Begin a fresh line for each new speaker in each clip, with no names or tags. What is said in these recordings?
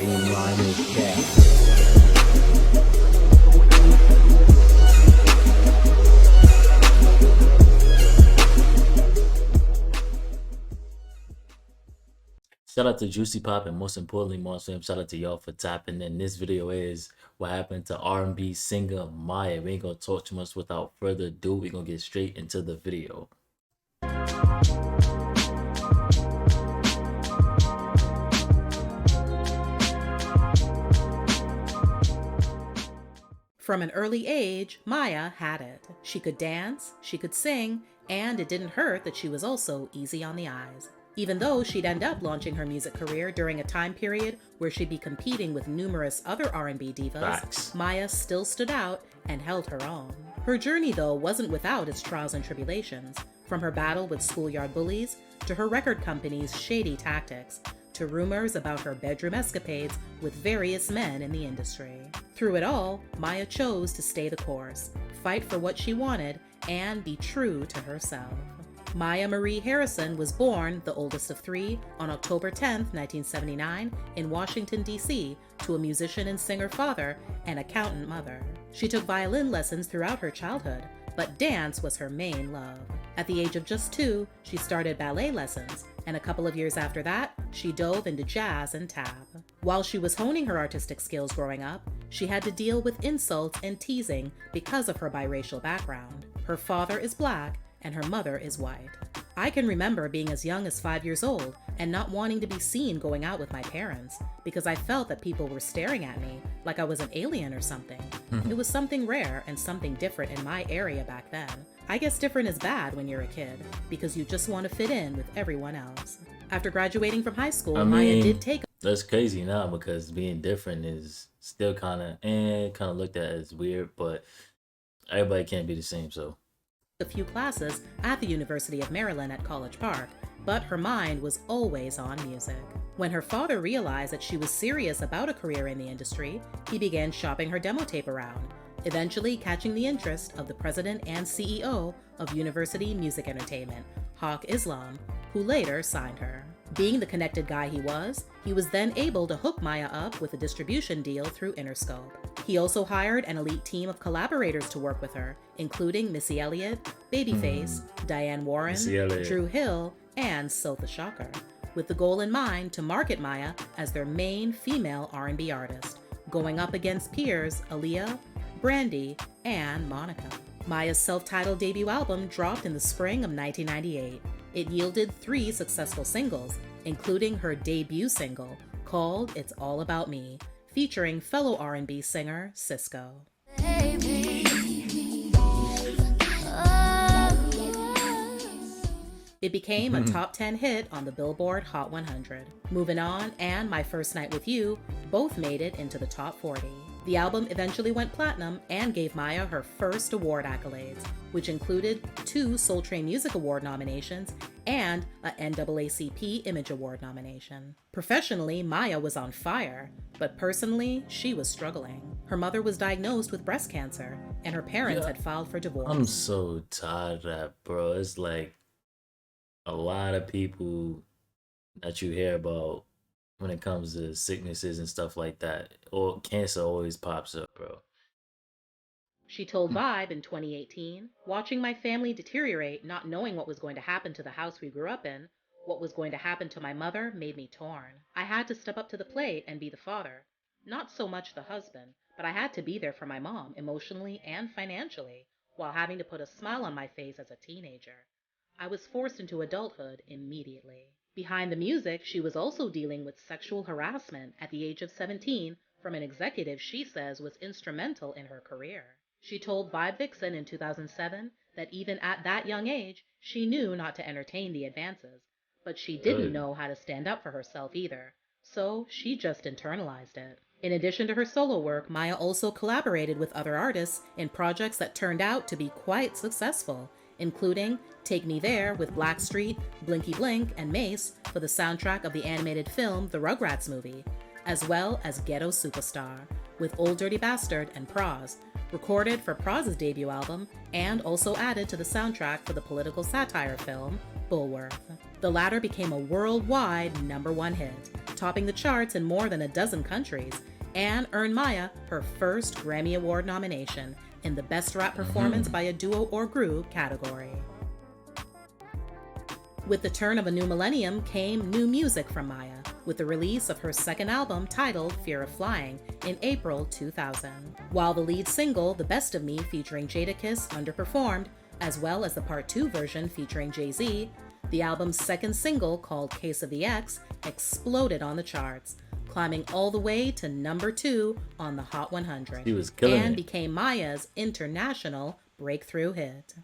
A-minus cat. Shout out to Juicy Pop and most importantly, Monster. Shout out to y'all for tapping in. This video is what happened to R&B singer Mya. We ain't gonna talk too much without further ado. We're gonna get straight into the video.
From an early age, Mya had it. She could dance, she could sing, and it didn't hurt that she was also easy on the eyes. Even though she'd end up launching her music career during a time period where she'd be competing with numerous other R&B divas,
Facts.
Mya still stood out and held her own. Her journey, though, wasn't without its trials and tribulations, from her battle with schoolyard bullies to her record company's shady tactics, to rumors about her bedroom escapades with various men in the industry. Through it all, Mya chose to stay the course, fight for what she wanted, and be true to herself. Mya Marie Harrison was born, the oldest of three, on October 10, 1979, in Washington, D.C., to a musician and singer father and accountant mother. She took violin lessons throughout her childhood, but dance was her main love. At the age of just 2, she started ballet lessons, and a couple of years after that, she dove into jazz and tap. While she was honing her artistic skills growing up, she had to deal with insults and teasing because of her biracial background. Her father is Black, and her mother is white. I can remember being as young as 5 years old and not wanting to be seen going out with my parents because I felt that people were staring at me like I was an alien or something. It was something rare and something different in my area back then. I guess different is bad when you're a kid because you just want to fit in with everyone else. After graduating from high school, Mya did take
That's crazy now because being different is still kind of looked at as weird, but everybody can't be the same, so.
a few classes at the University of Maryland at College Park, but her mind was always on music. When her father realized that she was serious about a career in the industry, he began shopping her demo tape around, eventually catching the interest of the president and CEO of University Music Entertainment, Hawk Islam, who later signed her. Being the connected guy he was then able to hook Mya up with a distribution deal through Interscope. He also hired an elite team of collaborators to work with her, including Missy Elliott, Babyface, Diane Warren, Drew Hill, and Silk the Shocker, with the goal in mind to market Mya as their main female R&B artist, going up against peers Aaliyah, Brandy, and Monica. Mya's self-titled debut album dropped in the spring of 1998. It yielded 3 successful singles, including her debut single called It's All About Me, featuring fellow R&B singer Sisqó. It became a top 10 hit on the Billboard Hot 100. Moving On and My First Night With You both made it into the top 40. The album eventually went platinum and gave Mya her first award accolades, which included 2 Soul Train Music Award nominations and a NAACP Image Award nomination. Professionally, Mya was on fire, but personally, she was struggling. Her mother was diagnosed with breast cancer, and her parents had filed for divorce.
I'm so tired of that, bro. It's like a lot of people that you hear about when it comes to sicknesses and stuff like that, or cancer always pops up, bro.
She told Vibe in 2018, "Watching my family deteriorate, not knowing what was going to happen to the house we grew up in, what was going to happen to my mother, made me torn. I had to step up to the plate and be the father. Not so much the husband, but I had to be there for my mom emotionally and financially, while having to put a smile on my face as a teenager. I was forced into adulthood immediately." Behind the music, she was also dealing with sexual harassment at the age of 17 from an executive she says was instrumental in her career. She told Vibe Vixen in 2007 that even at that young age, she knew not to entertain the advances, but she didn't know how to stand up for herself either, so she just internalized it. In addition to her solo work, Mya also collaborated with other artists in projects that turned out to be quite successful, including Take Me There with Blackstreet, Blinky Blink, and Mace for the soundtrack of the animated film The Rugrats Movie, as well as Ghetto Superstar with Old Dirty Bastard and Pras, recorded for Pras' debut album and also added to the soundtrack for the political satire film Bulworth. The latter became a worldwide #1 hit, topping the charts in more than a dozen countries, and earned Maya her first Grammy Award nomination in the Best Rap Performance by a Duo or Group category. With the turn of a new millennium came new music from Maya, with the release of her second album titled Fear of Flying in April 2000. While the lead single, The Best of Me featuring Jadakiss, underperformed, as well as the Part 2 version featuring Jay-Z, the album's second single, called Case of the X, exploded on the charts, climbing all the way to number 2 on the Hot 100.
She was killing
and
it.
became Maya's international breakthrough hit.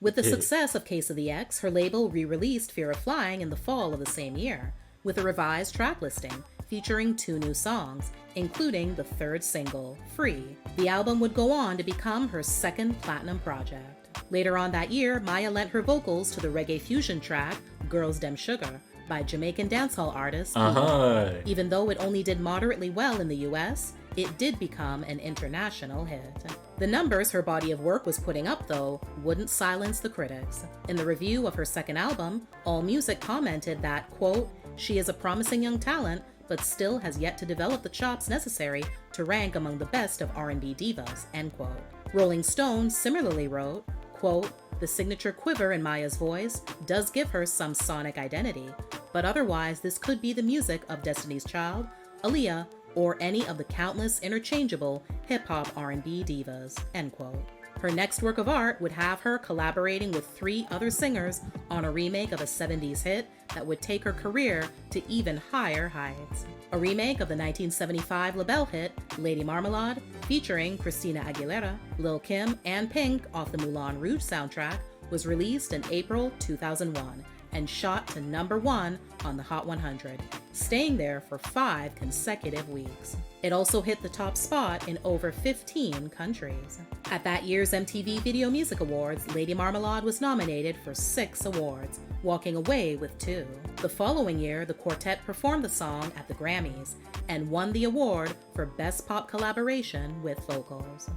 With the success of Case of the X, her label re-released Fear of Flying in the fall of the same year, with a revised track listing featuring 2 new songs, including the third single, Free. The album would go on to become her second platinum project. Later on that year, Maya lent her vocals to the reggae fusion track Girls Dem Sugar by Jamaican dancehall artist Ella. Even though it only did moderately well in the US, it did become an international hit. The numbers her body of work was putting up, though, wouldn't silence the critics. In the review of her second album, AllMusic commented that, quote, "She is a promising young talent, but still has yet to develop the chops necessary to rank among the best of R&B divas," end quote. Rolling Stone similarly wrote, quote, "The signature quiver in Maya's voice does give her some sonic identity, but otherwise this could be the music of Destiny's Child, Aaliyah, or any of the countless interchangeable hip-hop R&B divas," end quote. Her next work of art would have her collaborating with 3 other singers on a remake of a 70s hit that would take her career to even higher heights. A remake of the 1975 LaBelle hit, Lady Marmalade, featuring Christina Aguilera, Lil' Kim, and Pink off the Moulin Rouge soundtrack, was released in April 2001 and shot to number 1 on the Hot 100, staying there for 5 consecutive weeks. It also hit the top spot in over 15 countries. At that year's MTV Video Music Awards, Lady Marmalade was nominated for 6 awards, walking away with 2. The following year, the quartet performed the song at the Grammys and won the award for Best Pop Collaboration with Vocals.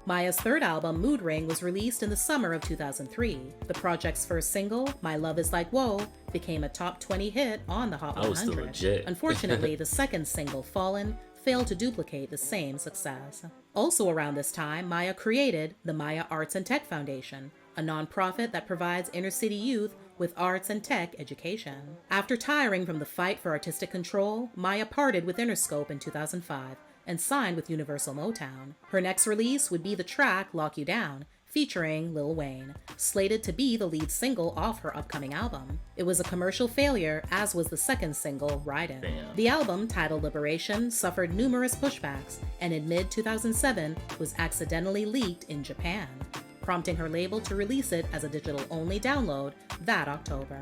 Maya's third album, Mood Ring, was released in the summer of 2003. The project's first single, My Love Is Like Whoa, became a top 20 hit on the Hot 100.
That was still legit.
Unfortunately, the second single, Fallen, failed to duplicate the same success. Also around this time, Maya created the Maya Arts and Tech Foundation, a nonprofit that provides inner-city youth with arts and tech education. After tiring from the fight for artistic control, Maya parted with Interscope in 2005 and signed with Universal Motown. Her next release would be the track Lock You Down, featuring Lil Wayne, slated to be the lead single off her upcoming album. It was a commercial failure, as was the second single, Ridin'.
Damn.
The album, titled Liberation, suffered numerous pushbacks, and in mid-2007 was accidentally leaked in Japan, prompting her label to release it as a digital-only download that October.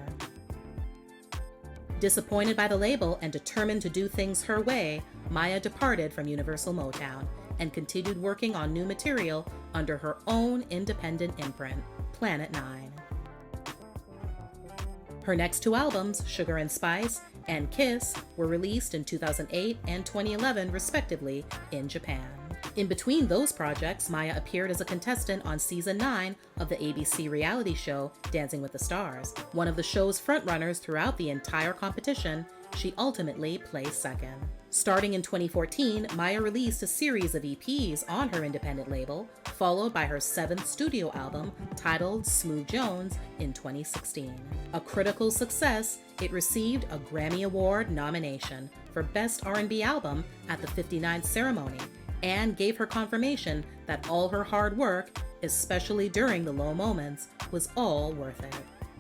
Disappointed by the label and determined to do things her way, Maya departed from Universal Motown and continued working on new material under her own independent imprint, Planet 9. Her next 2 albums, Sugar and Spice and Kiss, were released in 2008 and 2011 respectively in Japan. In between those projects, Maya appeared as a contestant on season 9 of the ABC reality show Dancing with the Stars. One of the show's frontrunners throughout the entire competition, she ultimately placed second. Starting in 2014, Maya released a series of EPs on her independent label, followed by her 7th studio album titled Smooth Jones in 2016. A critical success, it received a Grammy Award nomination for Best R&B Album at the 59th ceremony, and gave her confirmation that all her hard work, especially during the low moments, was all worth it.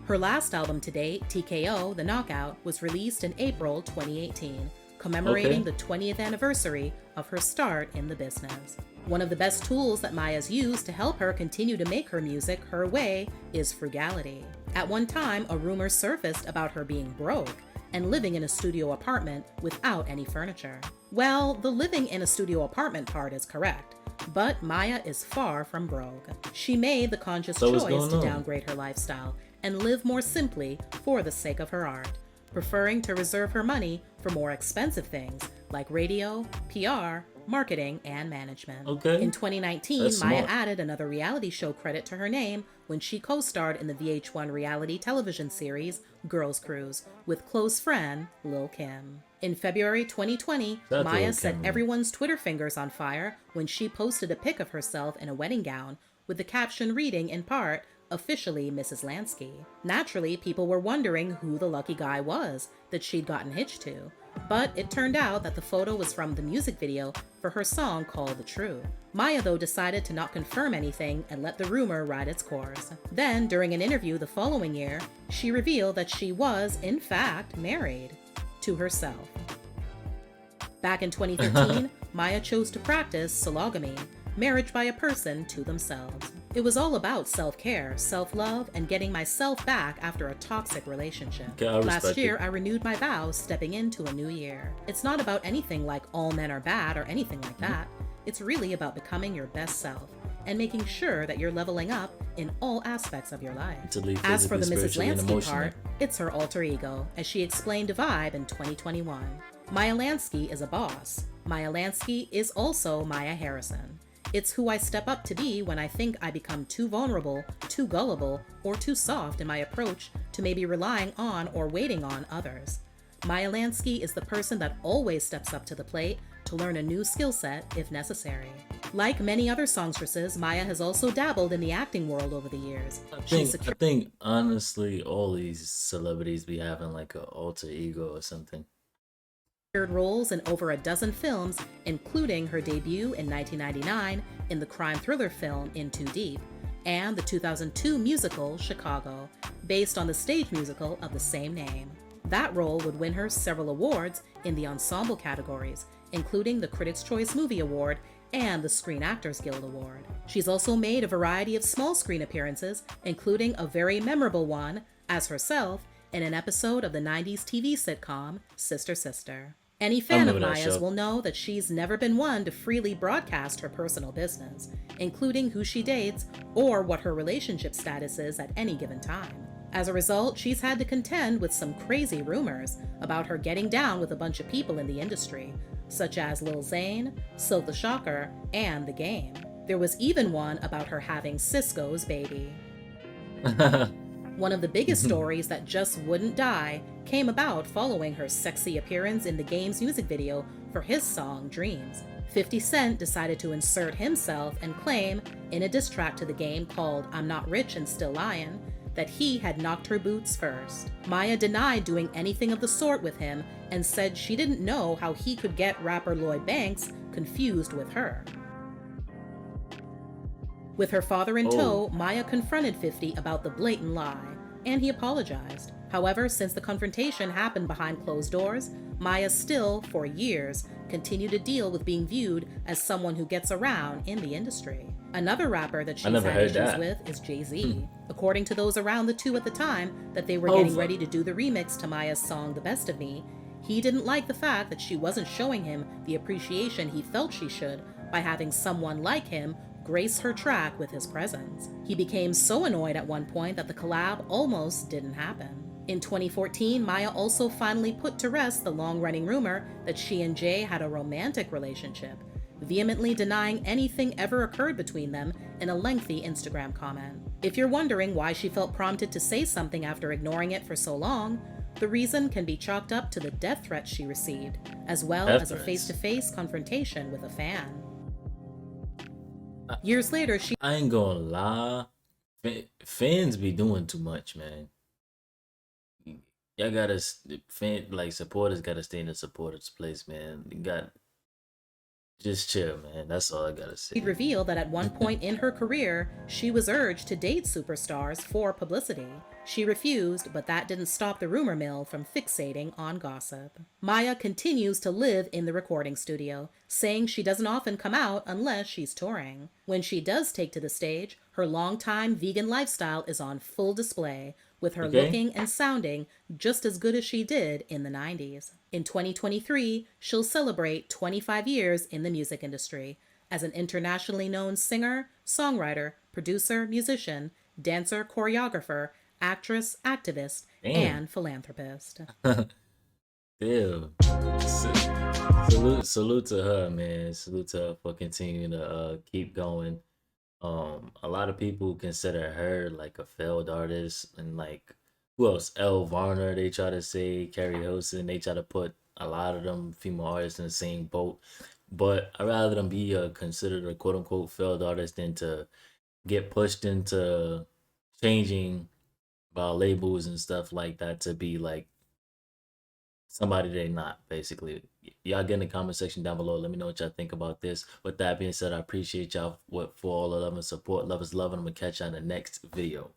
Her last album to date, TKO The Knockout, was released in April 2018, commemorating the 20th anniversary of her start in the business. One of the best tools that Maya's used to help her continue to make her music her way is frugality. At one time, a rumor surfaced about her being broke and living in a studio apartment without any furniture. Well, the living in a studio apartment part is correct, but Maya is far from broke. She made the conscious choice to downgrade her lifestyle and live more simply for the sake of her art, preferring to reserve her money for more expensive things like radio, PR, marketing, and management. In
Okay.
2019,
That's
Maya
smart.
added another reality show credit to her name when she co starred in the VH1 reality television series Girls Cruise with close friend Lil Kim. In February 2020,
Shout out to
Maya
Lil
set
Kim, man.
everyone's Twitter fingers on fire when she posted a pic of herself in a wedding gown with the caption reading in part, "Officially Mrs. Lansky." Naturally, people were wondering who the lucky guy was that she'd gotten hitched to, but it turned out that the photo was from the music video for her song called The Truth. Maya, though, decided to not confirm anything and let the rumor ride its course. Then, during an interview the following year, she revealed that she was, in fact, married to herself. Back in 2015, Maya chose to practice sologamy, marriage by a person to themselves. It was all about self-care, self-love, and getting myself back after a toxic relationship.
Okay, I
Last
respect
year,
it.
I renewed my vows stepping into a new year. It's not about anything like all men are bad or anything like that. It's really about becoming your best self and making sure that you're leveling up in all aspects of your life.
Mentally,
As for
physically,
the Mrs.
spiritually, and
Lansky
emotionally.
part, it's her alter ego, as she explained to Vibe in 2021. Maya Lansky is a boss. Maya Lansky is also Maya Harrison. It's who I step up to be when I think I become too vulnerable, too gullible, or too soft in my approach to maybe relying on or waiting on others. Maya Lansky is the person that always steps up to the plate to learn a new skill set if necessary. Like many other songstresses, Maya has also dabbled in the acting world over the years.
I think honestly, all these celebrities be having like a alter ego or something.
Roles in over a dozen films, including her debut in 1999 in the crime thriller film In Too Deep, and the 2002 musical Chicago, based on the stage musical of the same name. That role would win her several awards in the ensemble categories, including the Critics' Choice Movie Award and the Screen Actors Guild Award. She's also made a variety of small screen appearances, including a very memorable one, as herself, in an episode of the 90s TV sitcom Sister Sister. Any fan of
remember that
Maya's
show.
will know that she's never been one to freely broadcast her personal business, including who she dates or what her relationship status is at any given time. As a result, she's had to contend with some crazy rumors about her getting down with a bunch of people in the industry, such as Lil Zane, Silk the Shocker, and The Game. There was even one about her having Cisco's baby. One of the biggest stories that just wouldn't die came about following her sexy appearance in The Game's music video for his song Dreams. 50 Cent decided to insert himself and claim, in a diss track to The Game called I'm Not Rich and Still Lyin', that he had knocked her boots first. Maya denied doing anything of the sort with him and said she didn't know how he could get rapper Lloyd Banks confused with her. With her father in tow, Maya confronted 50 about the blatant lie, and he apologized. However, since the confrontation happened behind closed doors, Maya still, for years, continued to deal with being viewed as someone who gets around in the industry. Another rapper that she's
never
had
heard
issues
that.
with is Jay-Z. According to those around the two at the time that they were getting ready to do the remix to Maya's song The Best of Me, he didn't like the fact that she wasn't showing him the appreciation he felt she should by having someone like him grace her track with his presence. He became so annoyed at one point that the collab almost didn't happen. In 2014, Maya also finally put to rest the long-running rumor that she and Jay had a romantic relationship, vehemently denying anything ever occurred between them in a lengthy Instagram comment. If you're wondering why she felt prompted to say something after ignoring it for so long, the reason can be chalked up to the death threats she received, as well as a face-to-face confrontation with a fan. Years later, she
I ain't gonna lie. Fans be doing too much, man. Y'all gotta supporters gotta stay in the supporters' place, man. You got just chill, man. That's all I gotta say.
revealed that at one point in her career, she was urged to date superstars for publicity. She refused, but that didn't stop the rumor mill from fixating on gossip. Maya continues to live in the recording studio, saying she doesn't often come out unless she's touring. When she does take to the stage, her longtime vegan lifestyle is on full display, with her looking and sounding just as good as she did in the 90s. In 2023, she'll celebrate 25 years in the music industry as an internationally known singer, songwriter, producer, musician, dancer, choreographer, actress, activist, and philanthropist.
Damn. Salute to her, man. Salute to her for continuing to keep going. A lot of people consider her like a failed artist, and like who else? Elle Varner, they try to say, Carrie Hilson, they try to put a lot of them female artists in the same boat. But I rather them be considered a quote unquote failed artist than to get pushed into changing by labels and stuff like that to be like somebody they not, basically. Y'all get in the comment section down below. Let me know what y'all think about this. With that being said, I appreciate y'all for all the love and support. Love is love, and I'm gonna catch y'all in the next video.